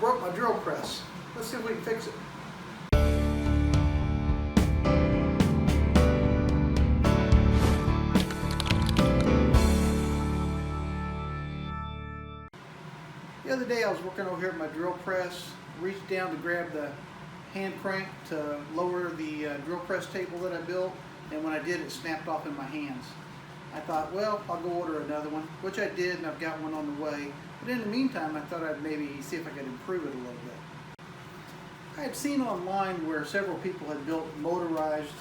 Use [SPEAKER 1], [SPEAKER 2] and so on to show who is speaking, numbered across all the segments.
[SPEAKER 1] broke my drill press. Let's see if we can fix it. The other day I was working over here at my drill press, reached down to grab the hand crank to lower the drill press table that I built, and when I did, it snapped off in my hands. I thought, well, I'll go order another one, which I did, and I've got one on the way. But in the meantime, I thought I'd maybe see if I could improve it a little bit. I had seen online where several people had built motorized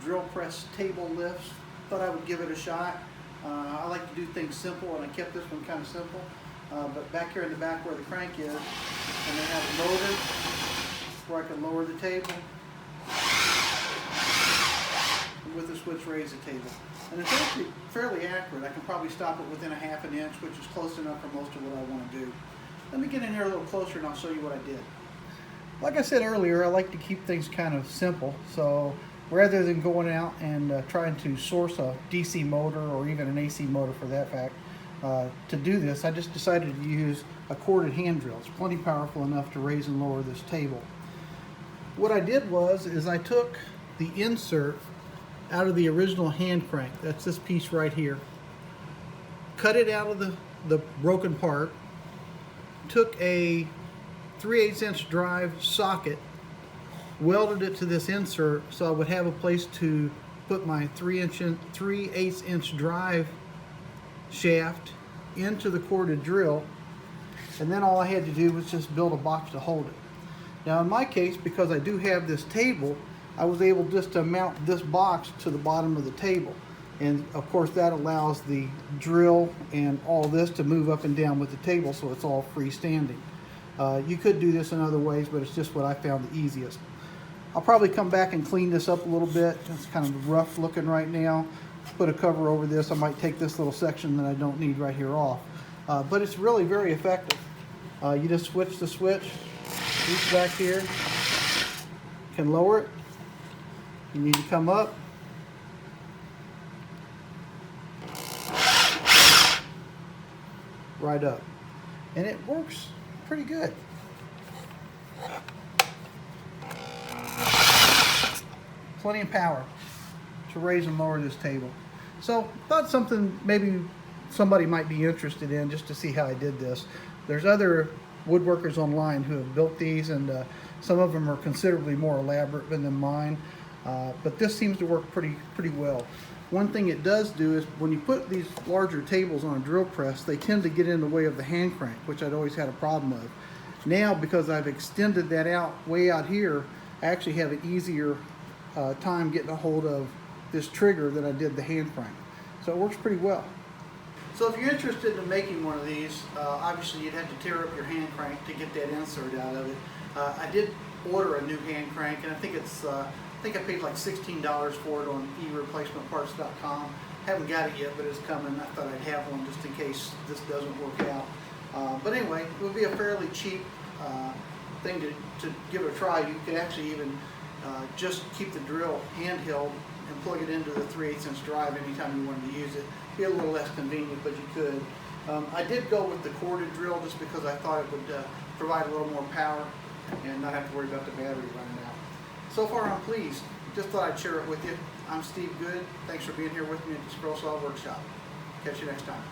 [SPEAKER 1] drill press table lifts. Thought I would give it a shot. I like to do things simple, and I kept this one kind of simple. But back here in the back where the crank is, and they have a motor where I can lower the table, and with the switch raise the table. And it's actually fairly accurate. I can probably stop it within a half an inch, which is close enough for most of what I want to do. Let me get in here a little closer and I'll show you what I did. Like I said earlier, I like to keep things kind of simple. So rather than going out and trying to source a DC motor or even an AC motor for that fact, to do this, I just decided to use a corded hand drill. It's plenty powerful enough to raise and lower this table. What I did is I took the insert out of the original hand crank. That's this piece right here. Cut it out of the broken part. Took a 3/8 inch drive socket, welded it to this insert so I would have a place to put my 3/8 inch drive shaft into the corded drill, and then all I had to do was just build a box to hold it. Now in my case, because I do have this table, I was able just to mount this box to the bottom of the table, and of course that allows the drill and all this to move up and down with the table, so it's all freestanding. You could do this in other ways, but it's just what I found the easiest. I'll probably come back and clean this up a little bit. It's kind of rough looking right now. Put a cover over this. I might take this little section that I don't need right here off. But it's really very effective. You just switch the switch, reach back here, can lower it. You need to come up. Right up. And it works pretty good. Plenty of power to raise and lower this table. So thought something maybe somebody might be interested in, just to see how I did this. There's other woodworkers online who have built these, and some of them are considerably more elaborate than mine. But this seems to work pretty well. One thing it does do is when you put these larger tables on a drill press, they tend to get in the way of the hand crank, which I'd always had a problem with. Now, because I've extended that out way out here, I actually have an easier time getting a hold of this trigger than I did the hand crank. So it works pretty well. So if you're interested in making one of these, obviously you'd have to tear up your hand crank to get that insert out of it. I did order a new hand crank, and I think I paid like $16 for it on eReplacementParts.com. Haven't got it yet, but it's coming. I thought I'd have one just in case this doesn't work out. But anyway, it would be a fairly cheap thing to give it a try. You could actually even just keep the drill handheld and plug it into the 3/8 inch drive anytime you wanted to use it. Be a little less convenient, but you could. I did go with the corded drill just because I thought it would provide a little more power and not have to worry about the battery running out. So far I'm pleased. Just thought I'd share it with you. I'm Steve Good. Thanks for being here with me at the Scroll Saw Workshop. Catch you next time.